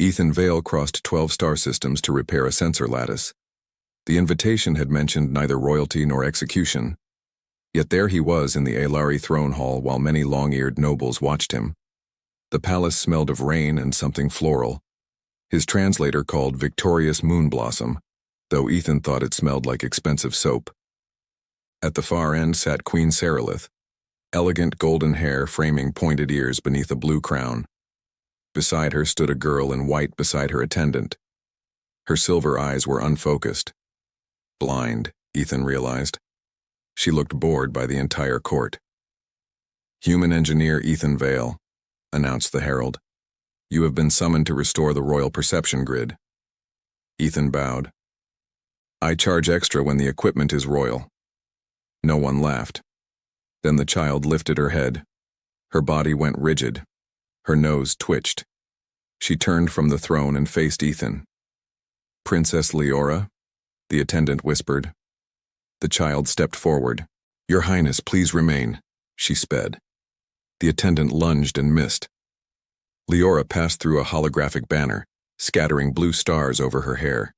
Ethan Vale crossed 12 star systems to repair a sensor lattice. The invitation had mentioned neither royalty nor execution. Yet there he was in the Alari throne hall while many long-eared nobles watched him. The palace smelled of rain and something floral. His translator called victorious moon blossom, though Ethan thought it smelled like expensive soap. At the far end sat Queen Seralyth, elegant golden hair framing pointed ears beneath a blue crown. Beside her stood a girl in white beside her attendant. Her silver eyes were unfocused. Blind, Ethan realized. She looked bored by the entire court. "Human engineer Ethan Vale," announced the herald. "You have been summoned to restore the royal perception grid." Ethan bowed. "I charge extra when the equipment is royal." No one laughed. Then the child lifted her head. Her body went rigid. Her nose twitched. She turned from the throne and faced Ethan. "Princess Liora?" the attendant whispered. The child stepped forward. "Your Highness, please remain," she sped. The attendant lunged and missed. Liora passed through a holographic banner, scattering blue stars over her hair.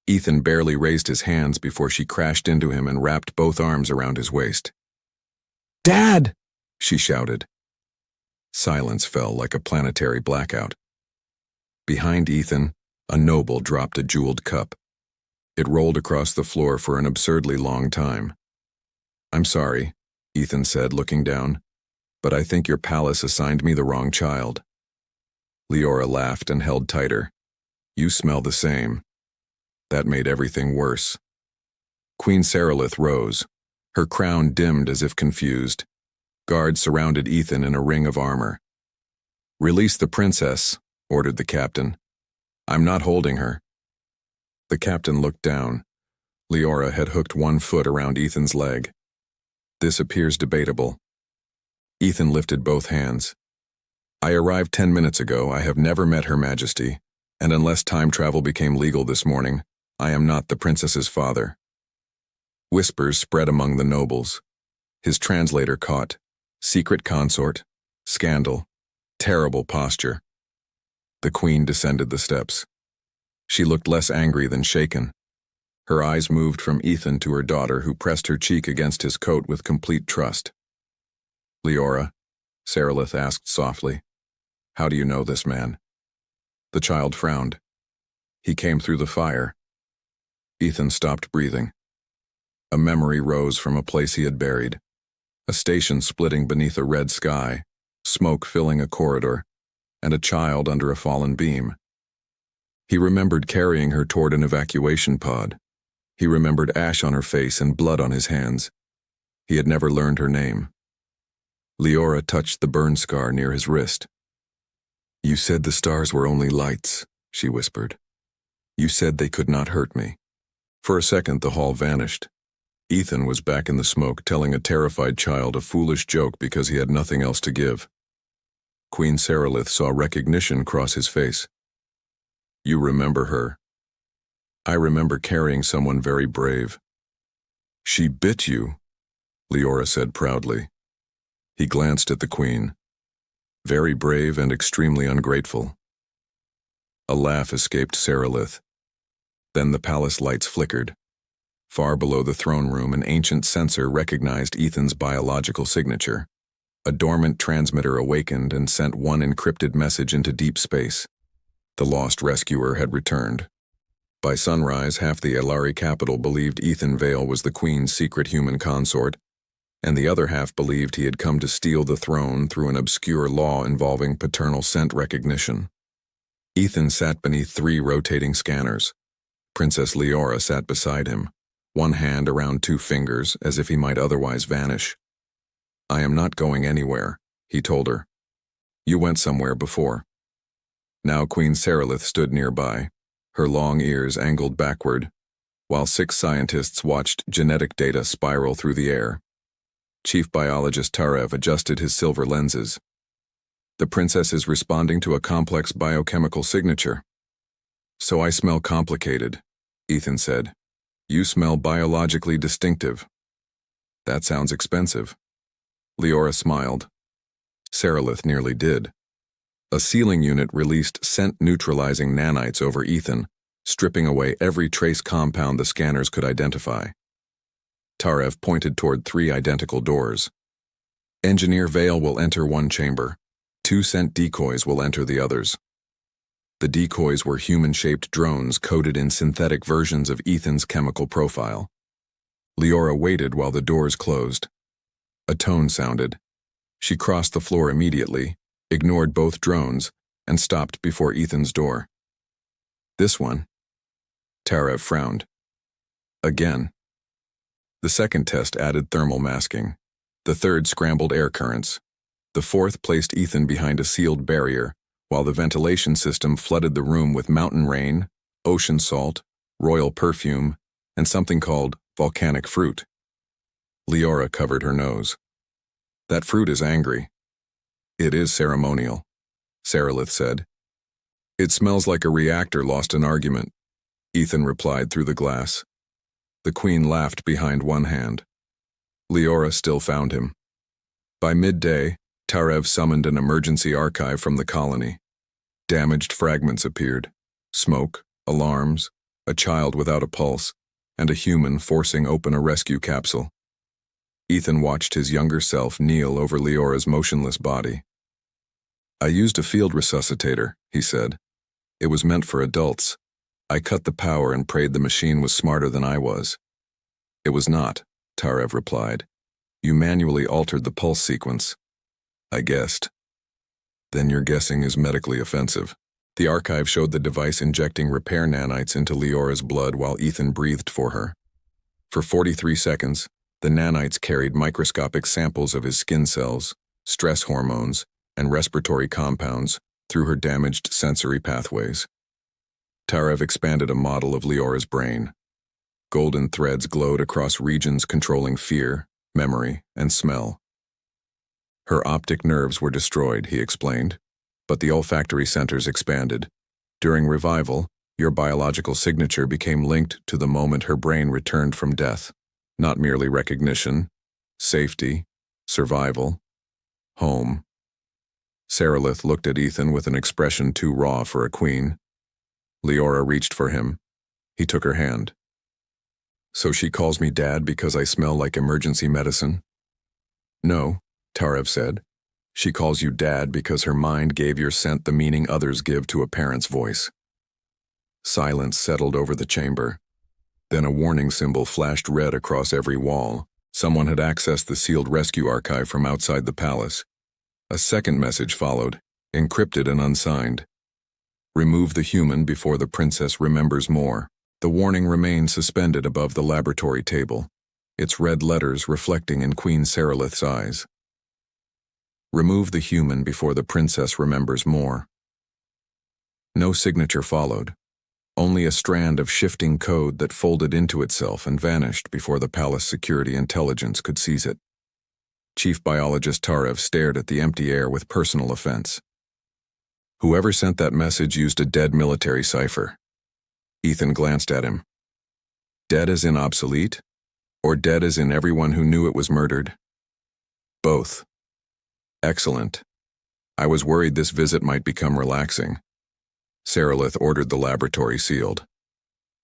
Ethan barely raised his hands before she crashed into him and wrapped both arms around his waist. "Dad!" she shouted. Silence fell like a planetary blackout. Behind Ethan, a noble dropped a jeweled cup. It rolled across the floor for an absurdly long time. "I'm sorry," Ethan said, looking down, "but I think your palace assigned me the wrong child." Liora laughed and held tighter. "You smell the same." That made everything worse. Queen Seralyth rose. Her crown dimmed as if confused. Guards surrounded Ethan in a ring of armor. "Release the princess," ordered the captain. "I'm not holding her." The captain looked down. Liora had hooked one foot around Ethan's leg. "This appears debatable." Ethan lifted both hands. "I arrived 10 minutes ago. I have never met Her Majesty, and unless time travel became legal this morning, I am not the princess's father." Whispers spread among the nobles. His translator caught, "Secret consort, scandal, terrible posture." The queen descended the steps. She looked less angry than shaken. Her eyes moved from Ethan to her daughter, who pressed her cheek against his coat with complete trust. "Liora," Seralyth asked softly, "how do you know this man?" The child frowned. "He came through the fire." Ethan stopped breathing. A memory rose from a place he had buried. A station splitting beneath a red sky, smoke filling a corridor, and a child under a fallen beam. He remembered carrying her toward an evacuation pod. He remembered ash on her face and blood on his hands. He had never learned her name. Liora touched the burn scar near his wrist. "You said the stars were only lights," she whispered. "You said they could not hurt me." For a second the hall vanished. Ethan was back in the smoke, telling a terrified child a foolish joke because he had nothing else to give. Queen Seralyth saw recognition cross his face. "You remember her." "I remember carrying someone very brave." "She bit you," Liora said proudly. He glanced at the queen. "Very brave and extremely ungrateful." A laugh escaped Seralyth. Then the palace lights flickered. Far below the throne room, an ancient sensor recognized Ethan's biological signature. A dormant transmitter awakened and sent one encrypted message into deep space. The lost rescuer had returned. By sunrise, half the Alari capital believed Ethan Vale was the Queen's secret human consort, and the other half believed he had come to steal the throne through an obscure law involving paternal scent recognition. Ethan sat beneath 3 rotating scanners. Princess Liora sat beside him, one hand around 2 fingers, as if he might otherwise vanish. "I am not going anywhere," he told her. "You went somewhere before." Now Queen Seralyth stood nearby, her long ears angled backward, while 6 scientists watched genetic data spiral through the air. Chief Biologist Tarev adjusted his silver lenses. "The princess is responding to a complex biochemical signature." "So I smell complicated," Ethan said. "You smell biologically distinctive." "That sounds expensive." Liora smiled. Seralyth nearly did. A sealing unit released scent-neutralizing nanites over Ethan, stripping away every trace compound the scanners could identify. Tarev pointed toward 3 identical doors. Engineer Vale will enter one chamber. 2 scent decoys will enter the others. The decoys were human-shaped drones coated in synthetic versions of Ethan's chemical profile. Liora waited while the doors closed. A tone sounded. She crossed the floor immediately, ignored both drones, and stopped before Ethan's door. This one? Tarev frowned. Again. The second test added thermal masking. The third scrambled air currents. The fourth placed Ethan behind a sealed barrier, while the ventilation system flooded the room with mountain rain, ocean salt, royal perfume, and something called volcanic fruit. Liora covered her nose. That fruit is angry. It is ceremonial, Seralyth said. It smells like a reactor lost an argument, Ethan replied through the glass. The Queen laughed behind one hand. Liora still found him. By midday, Tarev summoned an emergency archive from the colony. Damaged fragments appeared. Smoke, alarms, a child without a pulse, and a human forcing open a rescue capsule. Ethan watched his younger self kneel over Liora's motionless body. I used a field resuscitator, he said. It was meant for adults. I cut the power and prayed the machine was smarter than I was. It was not, Tarev replied. You manually altered the pulse sequence. I guessed. Then your guessing is medically offensive. The archive showed the device injecting repair nanites into Liora's blood while Ethan breathed for her. For 43 seconds, the nanites carried microscopic samples of his skin cells, stress hormones, and respiratory compounds through her damaged sensory pathways. Tarev expanded a model of Liora's brain. Golden threads glowed across regions controlling fear, memory, and smell. Her optic nerves were destroyed, he explained, but the olfactory centers expanded. During revival, your biological signature became linked to the moment her brain returned from death, not merely recognition, safety, survival, home. Seralyth looked at Ethan with an expression too raw for a queen. Liora reached for him. He took her hand. So she calls me Dad because I smell like emergency medicine? No, Tarev said. She calls you Dad because her mind gave your scent the meaning others give to a parent's voice. Silence settled over the chamber. Then a warning symbol flashed red across every wall. Someone had accessed the sealed rescue archive from outside the palace. A second message followed, encrypted and unsigned. Remove the human before the princess remembers more. The warning remained suspended above the laboratory table, its red letters reflecting in Queen Seralyth's eyes. Remove the human before the princess remembers more. No signature followed, only a strand of shifting code that folded into itself and vanished before the palace security intelligence could seize it. Chief Biologist Tarev stared at the empty air with personal offense. Whoever sent that message used a dead military cipher. Ethan glanced at him. Dead as in obsolete? Or dead as in everyone who knew it was murdered? Both. Excellent. I was worried this visit might become relaxing. Seralyth ordered the laboratory sealed.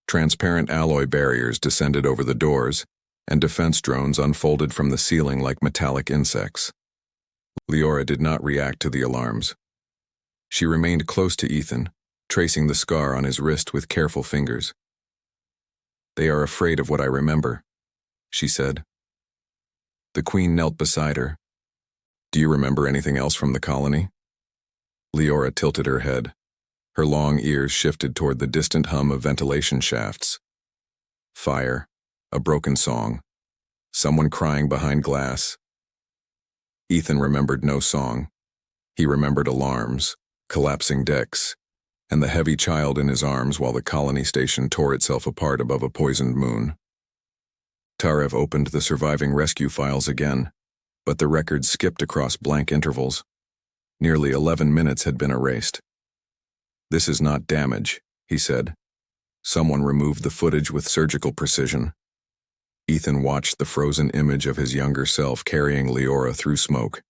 Transparent alloy barriers descended over the doors, and defense drones unfolded from the ceiling like metallic insects. Liora did not react to the alarms. She remained close to Ethan, tracing the scar on his wrist with careful fingers. They are afraid of what I remember, she said. The Queen knelt beside her. Do you remember anything else from the colony? Liora tilted her head. Her long ears shifted toward the distant hum of ventilation shafts. Fire, a broken song, someone crying behind glass. Ethan remembered no song. He remembered alarms, collapsing decks, and the heavy child in his arms while the colony station tore itself apart above a poisoned moon. Tarev opened the surviving rescue files again, but the records skipped across blank intervals. Nearly 11 minutes had been erased. This is not damage, he said. Someone removed the footage with surgical precision. Ethan watched the frozen image of his younger self carrying Liora through smoke.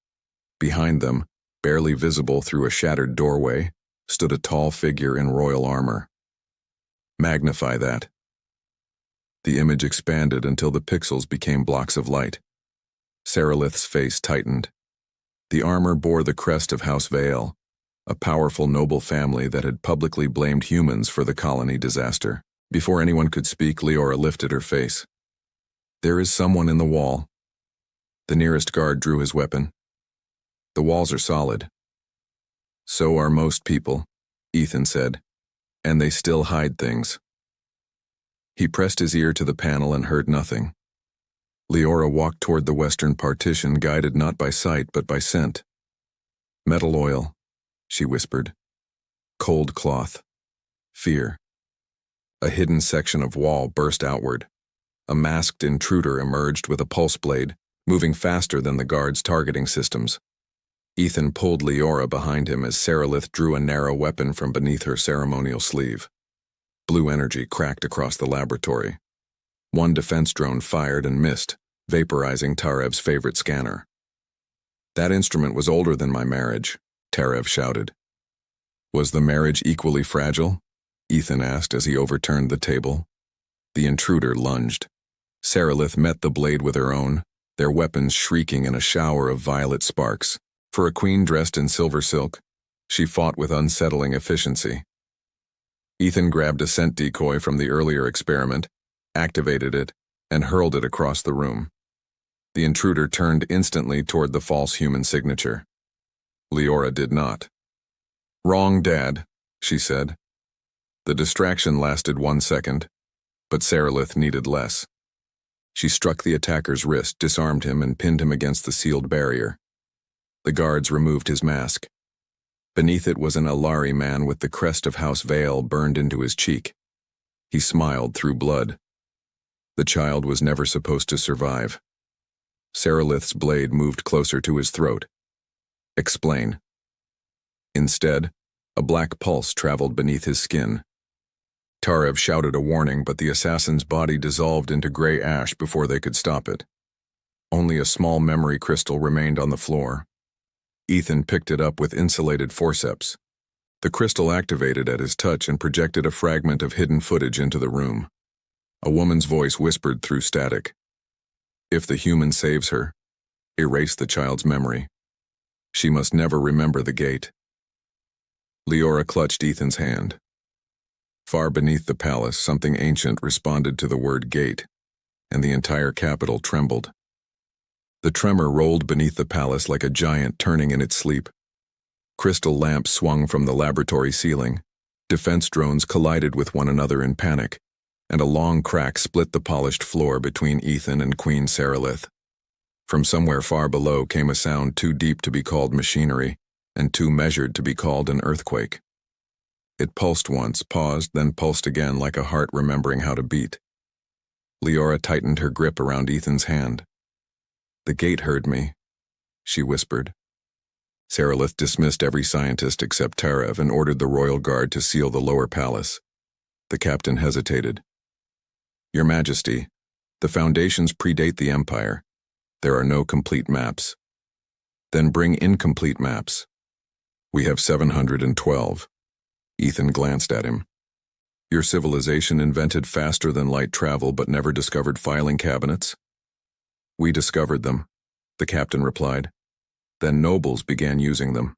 Behind them, Barely visible through a shattered doorway, stood a tall figure in royal armor. Magnify that. The image expanded until the pixels became blocks of light. Seralyth's face tightened. The armor bore the crest of House Vale, a powerful noble family that had publicly blamed humans for the colony disaster. Before anyone could speak, Liora lifted her face. There is someone in the wall. The nearest guard drew his weapon. The walls are solid. So are most people, Ethan said, and they still hide things. He pressed his ear to the panel and heard nothing. Liora walked toward the western partition, guided not by sight but by scent. Metal oil, she whispered. Cold cloth. Fear. A hidden section of wall burst outward. A masked intruder emerged with a pulse blade, moving faster than the guard's targeting systems. Ethan pulled Liora behind him as Seralyth drew a narrow weapon from beneath her ceremonial sleeve. Blue energy cracked across the laboratory. One defense drone fired and missed, vaporizing Tarev's favorite scanner. That instrument was older than my marriage, Tarev shouted. Was the marriage equally fragile? Ethan asked as he overturned the table. The intruder lunged. Seralyth met the blade with her own, their weapons shrieking in a shower of violet sparks. For a queen dressed in silver silk, she fought with unsettling efficiency. Ethan grabbed a scent decoy from the earlier experiment, activated it, and hurled it across the room. The intruder turned instantly toward the false human signature. Liora did not. Wrong, Dad, she said. The distraction lasted 1 second, but Seralyth needed less. She struck the attacker's wrist, disarmed him, and pinned him against the sealed barrier. The guards removed his mask. Beneath it was an Alari man with the crest of House Vale burned into his cheek. He smiled through blood. The child was never supposed to survive. Seralyth's blade moved closer to his throat. Explain. Instead, a black pulse traveled beneath his skin. Tarev shouted a warning, but the assassin's body dissolved into gray ash before they could stop it. Only a small memory crystal remained on the floor. Ethan picked it up with insulated forceps. The crystal activated at his touch and projected a fragment of hidden footage into the room. A woman's voice whispered through static. If the human saves her, erase the child's memory. She must never remember the gate. Liora clutched Ethan's hand. Far beneath the palace, something ancient responded to the word gate, and the entire capital trembled. The tremor rolled beneath the palace like a giant turning in its sleep. Crystal lamps swung from the laboratory ceiling. Defense drones collided with one another in panic, and a long crack split the polished floor between Ethan and Queen Seralyth. From somewhere far below came a sound too deep to be called machinery, and too measured to be called an earthquake. It pulsed once, paused, then pulsed again like a heart remembering how to beat. Liora tightened her grip around Ethan's hand. The gate heard me, she whispered. Seralyth dismissed every scientist except Tarev and ordered the royal guard to seal the lower palace. The captain hesitated. Your Majesty, the foundations predate the Empire. There are no complete maps. Then bring incomplete maps. We have 712. Ethan glanced at him. Your civilization invented faster than light travel but never discovered filing cabinets? We discovered them, the captain replied. Then nobles began using them.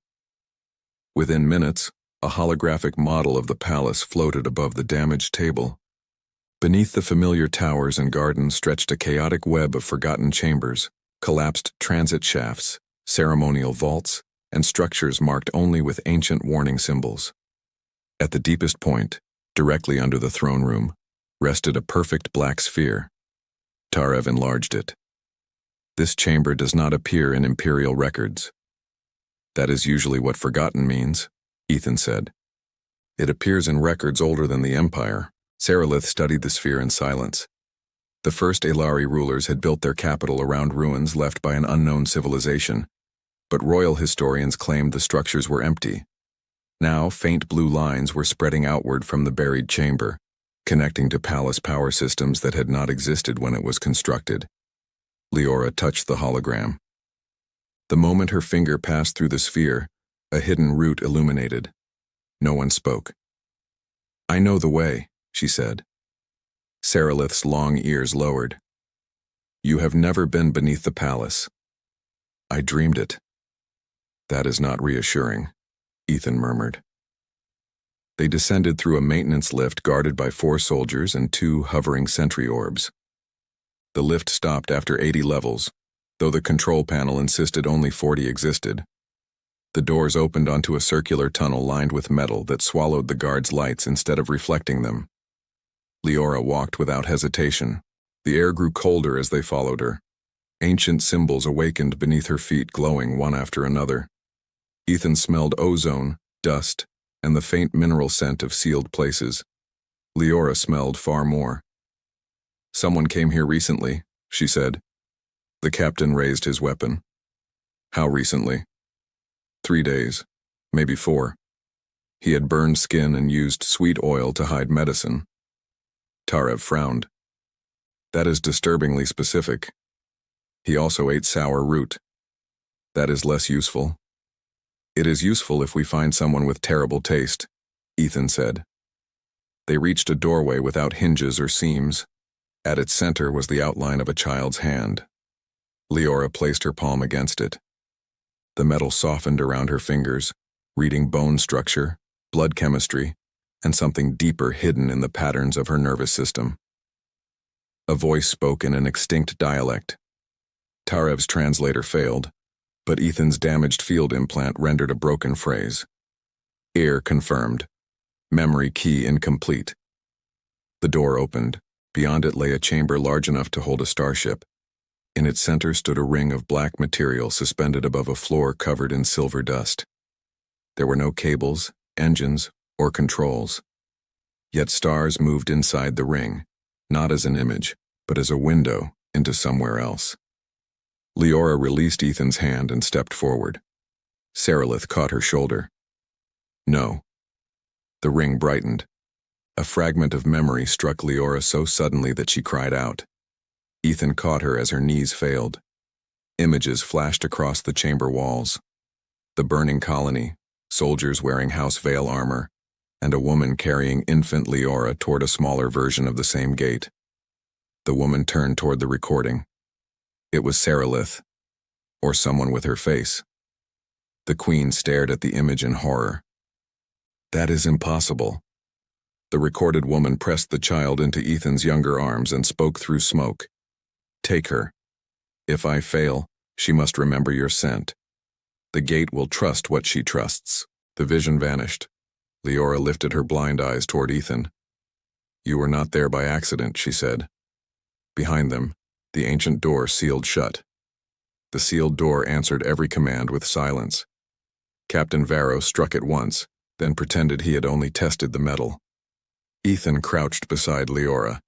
Within minutes, a holographic model of the palace floated above the damaged table. Beneath the familiar towers and gardens stretched a chaotic web of forgotten chambers, collapsed transit shafts, ceremonial vaults, and structures marked only with ancient warning symbols. At the deepest point, directly under the throne room, rested a perfect black sphere. Tarev enlarged it. This chamber does not appear in imperial records. That is usually what forgotten means, Ethan said. It appears in records older than the Empire. Seralyth studied the sphere in silence. The first Alari rulers had built their capital around ruins left by an unknown civilization, but royal historians claimed the structures were empty. Now, faint blue lines were spreading outward from the buried chamber, connecting to palace power systems that had not existed when it was constructed. Liora touched the hologram. The moment her finger passed through the sphere, A hidden route illuminated. No one spoke. "I know the way," she said. Seralyth's long ears lowered. "You have never been beneath the palace." "I dreamed it." "That is not reassuring," Ethan murmured. They descended through a maintenance lift guarded by 4 soldiers and 2 hovering sentry orbs. The lift stopped after 80 levels, though the control panel insisted only 40 existed. The doors opened onto a circular tunnel lined with metal that swallowed the guards' lights instead of reflecting them. Liora walked without hesitation. The air grew colder as they followed her. Ancient symbols awakened beneath her feet, glowing one after another. Ethan smelled ozone, dust, and the faint mineral scent of sealed places. Liora smelled far more. "Someone came here recently," she said. The captain raised his weapon. "How recently?" 3 days, maybe 4. He had burned skin and used sweet oil to hide medicine. Tarev frowned. "That is disturbingly specific. He also ate sour root. That is less useful." "It is useful if we find someone with terrible taste," Ethan said. They reached a doorway without hinges or seams. At its center was the outline of a child's hand. Liora placed her palm against it. The metal softened around her fingers, reading bone structure, blood chemistry, and something deeper hidden in the patterns of her nervous system. A voice spoke in an extinct dialect. Tarev's translator failed, but Ethan's damaged field implant rendered a broken phrase. "Ear confirmed. Memory key incomplete." The door opened. Beyond it lay a chamber large enough to hold a starship. In its center stood a ring of black material suspended above a floor covered in silver dust. There were no cables, engines, or controls. Yet stars moved inside the ring, not as an image, but as a window into somewhere else. Liora released Ethan's hand and stepped forward. Seralyth caught her shoulder. "No." The ring brightened. A fragment of memory struck Liora so suddenly that she cried out. Ethan caught her as her knees failed. Images flashed across the chamber walls. The burning colony, soldiers wearing house veil armor, and a woman carrying infant Liora toward a smaller version of the same gate. The woman turned toward the recording. It was Seralyth, or someone with her face. The queen stared at the image in horror. "That is impossible." The recorded woman pressed the child into Ethan's younger arms and spoke through smoke. "Take her. If I fail, she must remember your scent. The gate will trust what she trusts." The vision vanished. Liora lifted her blind eyes toward Ethan. "You were not there by accident," she said. Behind them, the ancient door sealed shut. The sealed door answered every command with silence. Captain Varro struck it once, then pretended he had only tested the metal. Ethan crouched beside Liora.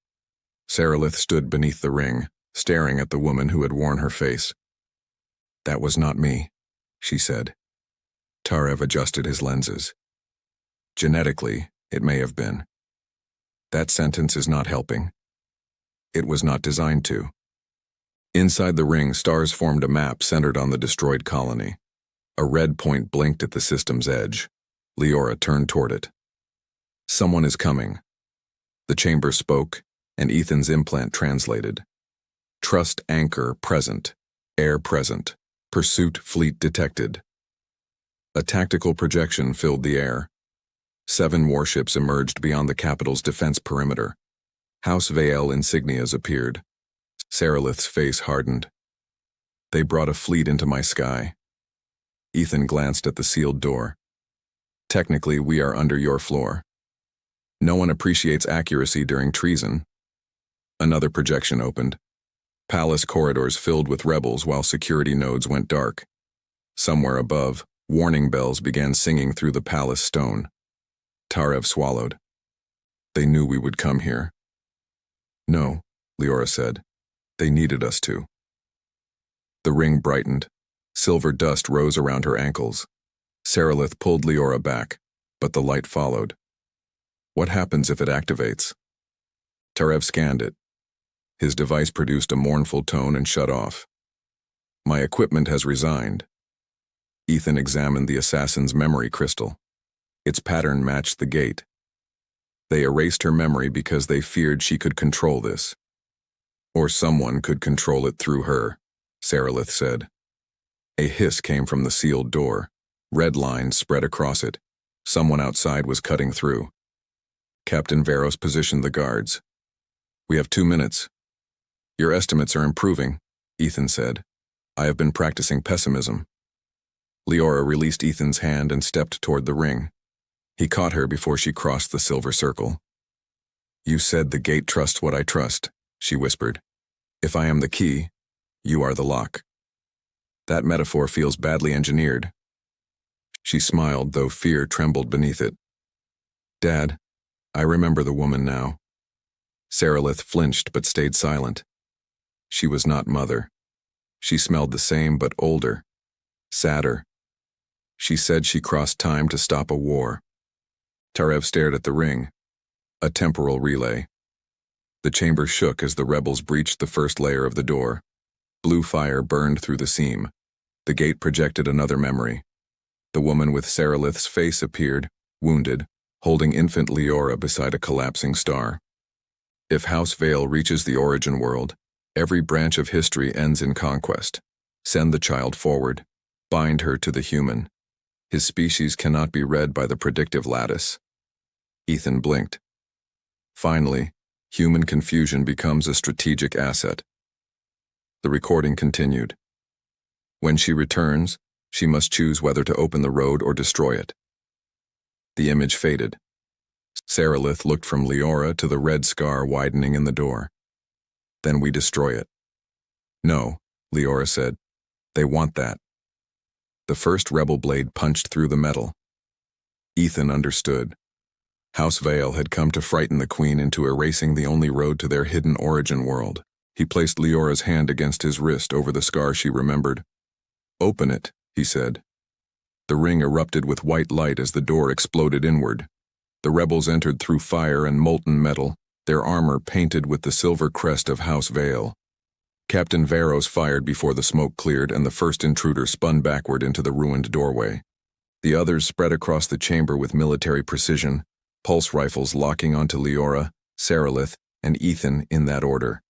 Seralyth stood beneath the ring, staring at the woman who had worn her face. "That was not me," she said. Tarev adjusted his lenses. "Genetically, it may have been. That sentence is not helping. It was not designed to." Inside the ring, stars formed a map centered on the destroyed colony. A red point blinked at the system's edge. Liora turned toward it. "Someone is coming." The chamber spoke, and Ethan's implant translated. "Trust anchor present. Air present. Pursuit fleet detected." A tactical projection filled the air. 7 warships emerged beyond the capital's defense perimeter. House Veil insignias appeared. Seralyth's face hardened. "They brought a fleet into my sky." Ethan glanced at the sealed door. "Technically, we are under your floor. No one appreciates accuracy during treason." Another projection opened. Palace corridors filled with rebels while security nodes went dark. Somewhere above, warning bells began singing through the palace stone. Tarev swallowed. "They knew we would come here." "No," Liora said. "They needed us to." The ring brightened. Silver dust rose around her ankles. Seralyth pulled Liora back, but the light followed. "What happens if it activates?" Tarev scanned it. His device produced a mournful tone and shut off. "My equipment has resigned." Ethan examined the assassin's memory crystal. Its pattern matched the gate. They erased her memory because they feared she could control this. Or someone could control it through her, Seralyth said. A hiss came from the sealed door. Red lines spread across it. Someone outside was cutting through. Captain Varos positioned the guards. "We have 2 minutes." "Your estimates are improving," Ethan said. "I have been practicing pessimism." Liora released Ethan's hand and stepped toward the ring. He caught her before she crossed the silver circle. "You said the gate trusts what I trust," she whispered. "If I am the key, you are the lock." That metaphor feels badly engineered. She smiled, though fear trembled beneath it. "Dad, I remember the woman now." Seralyth flinched but stayed silent. She was not Mother. She smelled the same but older, sadder. She said she crossed time to stop a war. Tarev stared at the ring. A temporal relay. The chamber shook as the rebels breached the first layer of the door. Blue fire burned through the seam. The gate projected another memory. The woman with Seralyth's face appeared, wounded, holding infant Liora beside a collapsing star. If House Vale reaches the origin world, every branch of history ends in conquest. Send the child forward. Bind her to the human. His species cannot be read by the predictive lattice. Ethan blinked. Finally, human confusion becomes a strategic asset. The recording continued. When she returns, she must choose whether to open the road or destroy it. The image faded. Seralyth looked from Liora to the red scar widening in the door. "Then we destroy it." "No," Liora said. "They want that." The first rebel blade punched through the metal. Ethan understood. House Vale had come to frighten the Queen into erasing the only road to their hidden origin world. He placed Leora's hand against his wrist over the scar she remembered. "Open it," he said. The ring erupted with white light as the door exploded inward. The rebels entered through fire and molten metal, their armor painted with the silver crest of House Vale. Captain Varos fired before the smoke cleared and the first intruder spun backward into the ruined doorway. The others spread across the chamber with military precision, pulse rifles locking onto Liora, Seralyth, and Ethan in that order.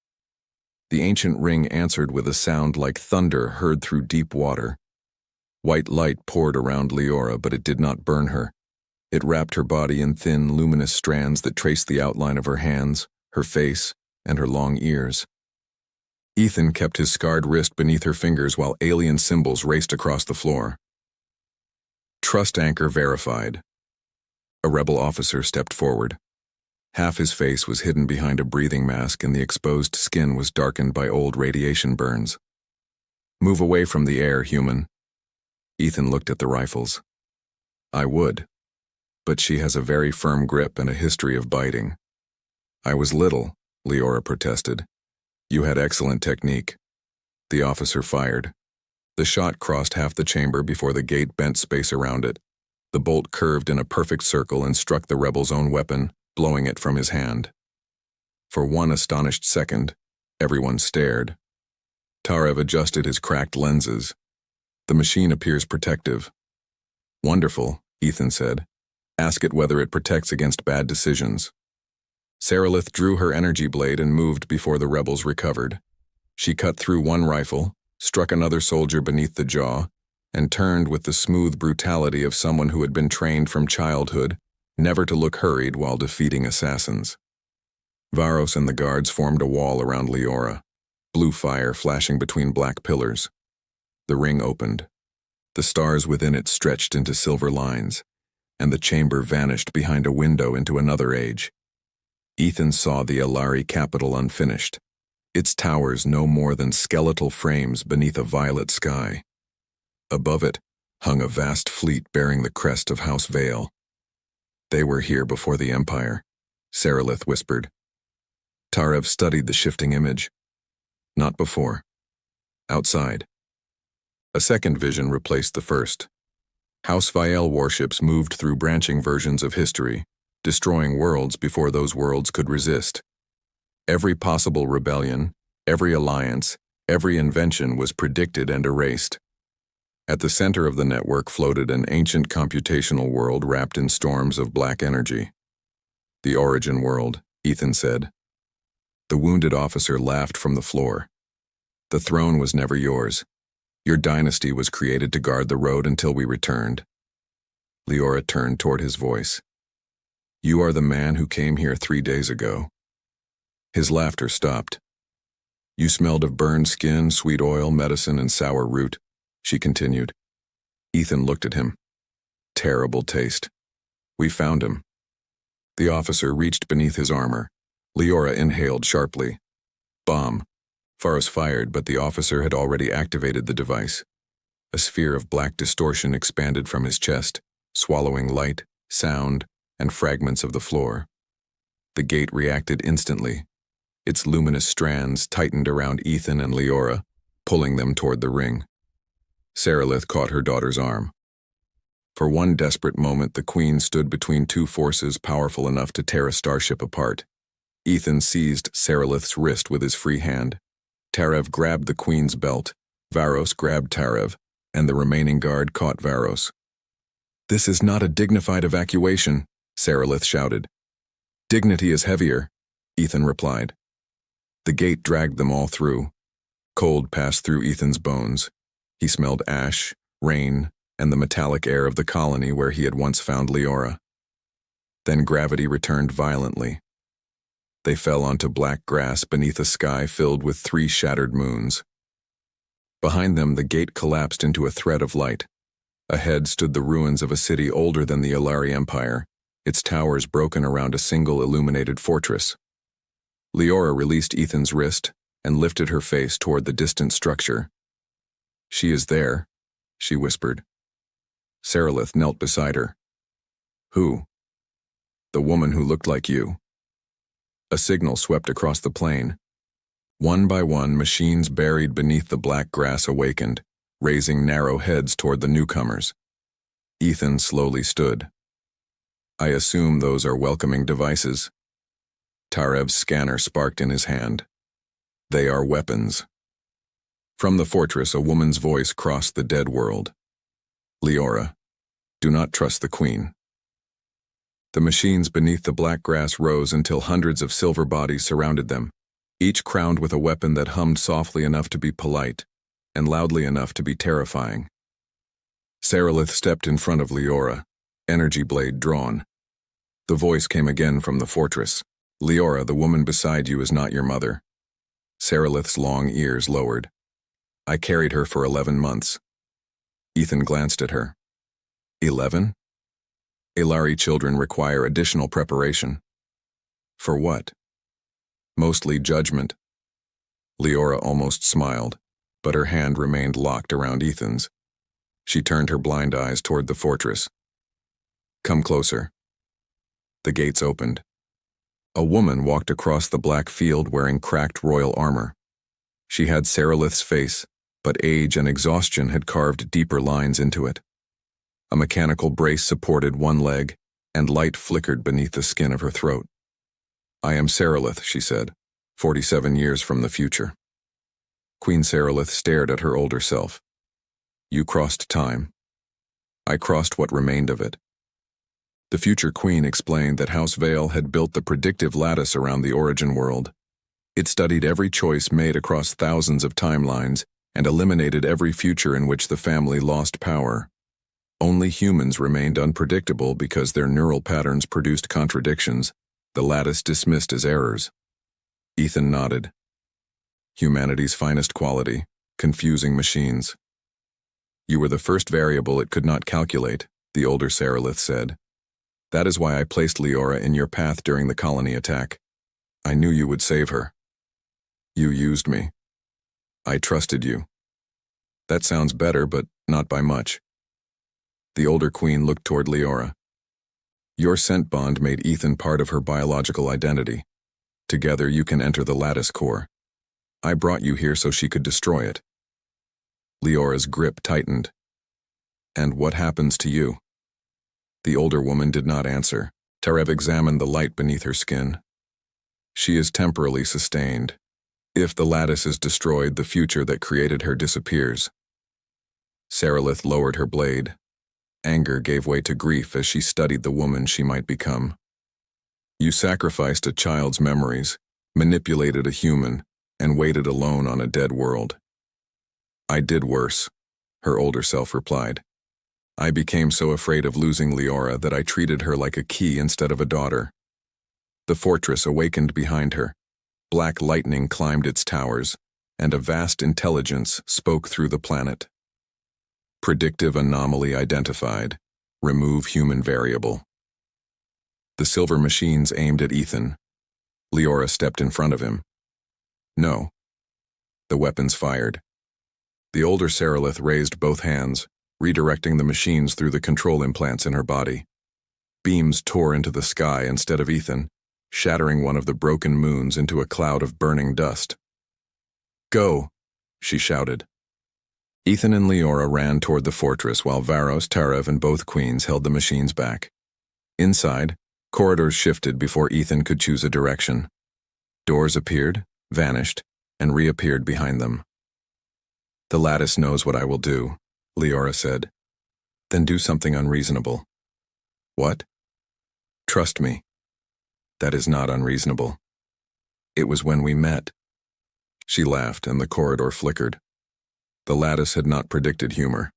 The ancient ring answered with a sound like thunder heard through deep water. White light poured around Liora, but it did not burn her. It wrapped her body in thin, luminous strands that traced the outline of her hands, her face, and her long ears. Ethan kept his scarred wrist beneath her fingers while alien symbols raced across the floor. Trust anchor verified. A rebel officer stepped forward. Half his face was hidden behind a breathing mask and the exposed skin was darkened by old radiation burns. "Move away from the air, human." Ethan looked at the rifles. "I would. But she has a very firm grip and a history of biting." "I was little," Liora protested. "You had excellent technique." The officer fired. The shot crossed half the chamber before the gate bent space around it. The bolt curved in a perfect circle and struck the rebel's own weapon, blowing it from his hand. For one astonished second, everyone stared. Tarev adjusted his cracked lenses. "The machine appears protective." "Wonderful," Ethan said. "Ask it whether it protects against bad decisions." Seralyth drew her energy blade and moved before the rebels recovered. She cut through one rifle, struck another soldier beneath the jaw, and turned with the smooth brutality of someone who had been trained from childhood, never to look hurried while defeating assassins. Varos and the guards formed a wall around Liora, blue fire flashing between black pillars. The ring opened. The stars within it stretched into silver lines, and the chamber vanished behind a window into another age. Ethan saw the Alari capital unfinished, its towers no more than skeletal frames beneath a violet sky. Above it hung a vast fleet bearing the crest of House Vale. "They were here before the Empire," Seralyth whispered. Tarev studied the shifting image. "Not before. Outside." A second vision replaced the first. House Vale warships moved through branching versions of history, destroying worlds before those worlds could resist. Every possible rebellion, every alliance, every invention was predicted and erased. At the center of the network floated an ancient computational world wrapped in storms of black energy. The origin world, Ethan said. The wounded officer laughed from the floor. The throne was never yours. Your dynasty was created to guard the road until we returned. Liora turned toward his voice. You are the man who came here 3 days ago. His laughter stopped. You smelled of burned skin, sweet oil, medicine, and sour root, she continued. Ethan looked at him. Terrible taste. We found him. The officer reached beneath his armor. Liora inhaled sharply. Bomb. Faros fired, but the officer had already activated the device. A sphere of black distortion expanded from his chest, swallowing light, sound, and fragments of the floor. The gate reacted instantly. Its luminous strands tightened around Ethan and Liora, pulling them toward the ring. Seralyth caught her daughter's arm. For one desperate moment, the Queen stood between two forces powerful enough to tear a starship apart. Ethan seized Seralyth's wrist with his free hand. Tarev grabbed the Queen's belt, Varos grabbed Tarev, and the remaining guard caught Varos. This is not a dignified evacuation, Seralyth shouted. Dignity is heavier, Ethan replied. The gate dragged them all through. Cold passed through Ethan's bones. He smelled ash, rain, and the metallic air of the colony where he had once found Liora. Then gravity returned violently. They fell onto black grass beneath a sky filled with 3 shattered moons. Behind them, the gate collapsed into a thread of light. Ahead stood the ruins of a city older than the Alari Empire, its towers broken around a single illuminated fortress. Liora released Ethan's wrist and lifted her face toward the distant structure. She is there, she whispered. Seralyth knelt beside her. Who? The woman who looked like you. A signal swept across the plain. One by one, machines buried beneath the black grass awakened, raising narrow heads toward the newcomers. Ethan slowly stood. I assume those are welcoming devices. Tarev's scanner sparked in his hand. They are weapons. From the fortress, a woman's voice crossed the dead world. Liora, do not trust the Queen. The machines beneath the black grass rose until hundreds of silver bodies surrounded them, each crowned with a weapon that hummed softly enough to be polite and loudly enough to be terrifying. Seralyth stepped in front of Liora, energy blade drawn. The voice came again from the fortress. Liora, the woman beside you is not your mother. Seralyth's long ears lowered. I carried her for 11 months. Ethan glanced at her. 11? Alari children require additional preparation. For what? Mostly judgment. Liora almost smiled, but her hand remained locked around Ethan's. She turned her blind eyes toward the fortress. Come closer. The gates opened. A woman walked across the black field wearing cracked royal armor. She had Seralyth's face, but age and exhaustion had carved deeper lines into it. A mechanical brace supported one leg, and light flickered beneath the skin of her throat. I am Seralyth, she said, 47 years from the future. Queen Seralyth stared at her older self. You crossed time. I crossed what remained of it. The future queen explained that House Vale had built the predictive lattice around the origin world. It studied every choice made across thousands of timelines and eliminated every future in which the family lost power. Only humans remained unpredictable because their neural patterns produced contradictions, the lattice dismissed as errors. Ethan nodded. Humanity's finest quality, confusing machines. You were the first variable it could not calculate, the older Seralyth said. That is why I placed Liora in your path during the colony attack. I knew you would save her. You used me. I trusted you. That sounds better, but not by much. The older queen looked toward Liora. Your scent bond made Ethan part of her biological identity. Together you can enter the lattice core. I brought you here so she could destroy it. Leora's grip tightened. And what happens to you? The older woman did not answer. Tarev examined the light beneath her skin. She is temporally sustained. If the lattice is destroyed, the future that created her disappears. Seralyth lowered her blade. Anger gave way to grief as she studied the woman she might become. You sacrificed a child's memories, manipulated a human, and waited alone on a dead world. I did worse, her older self replied. I became so afraid of losing Liora that I treated her like a key instead of a daughter. The fortress awakened behind her. Black lightning climbed its towers, and a vast intelligence spoke through the planet. Predictive anomaly identified. Remove human variable. The silver machines aimed at Ethan. Liora stepped in front of him. No. The weapons fired. The older Seralyth raised both hands, redirecting the machines through the control implants in her body. Beams tore into the sky instead of Ethan, shattering one of the broken moons into a cloud of burning dust. Go, she shouted. Ethan and Liora ran toward the fortress while Varos, Tarev, and both queens held the machines back. Inside, corridors shifted before Ethan could choose a direction. Doors appeared, vanished, and reappeared behind them. The lattice knows what I will do, Liora said. Then do something unreasonable. What? Trust me. That is not unreasonable. It was when we met. She laughed and the corridor flickered. The lattice had not predicted humor.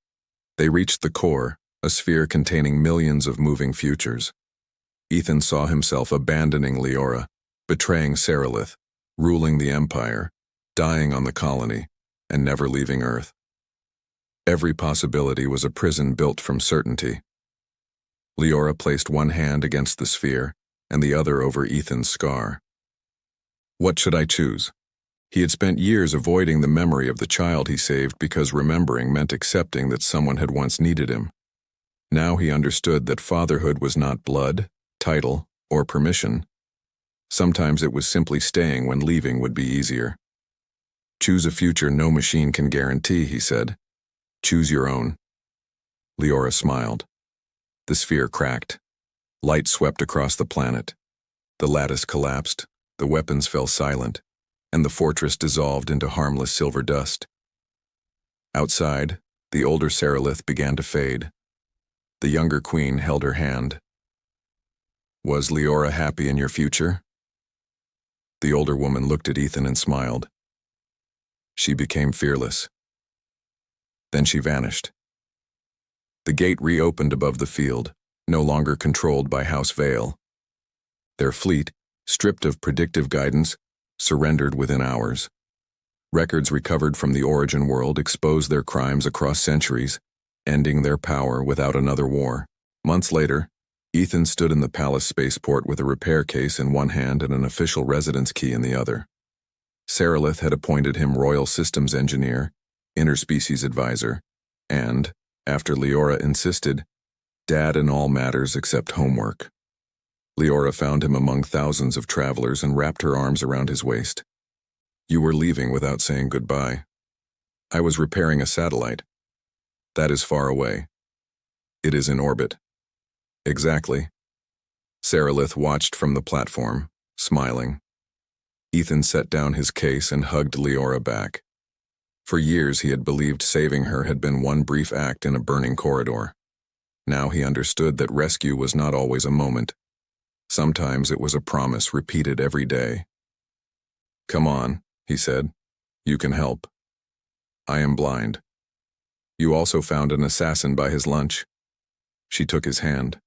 They reached the core, a sphere containing millions of moving futures. Ethan saw himself abandoning Liora, betraying Seralyth, ruling the Empire, dying on the colony, and never leaving Earth. Every possibility was a prison built from certainty. Liora placed one hand against the sphere and the other over Ethan's scar. What should I choose? He had spent years avoiding the memory of the child he saved because remembering meant accepting that someone had once needed him. Now he understood that fatherhood was not blood, title, or permission. Sometimes it was simply staying when leaving would be easier. Choose a future no machine can guarantee, he said. Choose your own. Liora smiled. The sphere cracked. Light swept across the planet. The lattice collapsed, the weapons fell silent, and the fortress dissolved into harmless silver dust. Outside, the older Seralyth began to fade. The younger queen held her hand. Was Liora happy in your future? The older woman looked at Ethan and smiled. She became fearless. Then she vanished. The gate reopened above the field, no longer controlled by House Vale. Their fleet, stripped of predictive guidance, surrendered within hours. Records recovered from the origin world exposed their crimes across centuries, ending their power without another war. Months later, Ethan stood in the palace spaceport with a repair case in one hand and an official residence key in the other. Seralyth had appointed him Royal Systems Engineer, Interspecies Advisor, and, after Liora insisted, Dad in all matters except homework. Liora found him among thousands of travelers and wrapped her arms around his waist. You were leaving without saying goodbye. I was repairing a satellite. That is far away. It is in orbit. Exactly. Seralyth watched from the platform, smiling. Ethan set down his case and hugged Liora back. For years he had believed saving her had been one brief act in a burning corridor. Now he understood that rescue was not always a moment. Sometimes it was a promise repeated every day. Come on, he said. You can help. I am blind. You also found an assassin by his lunch. She took his hand.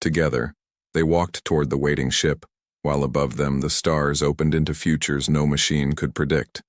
Together, they walked toward the waiting ship, while above them the stars opened into futures no machine could predict.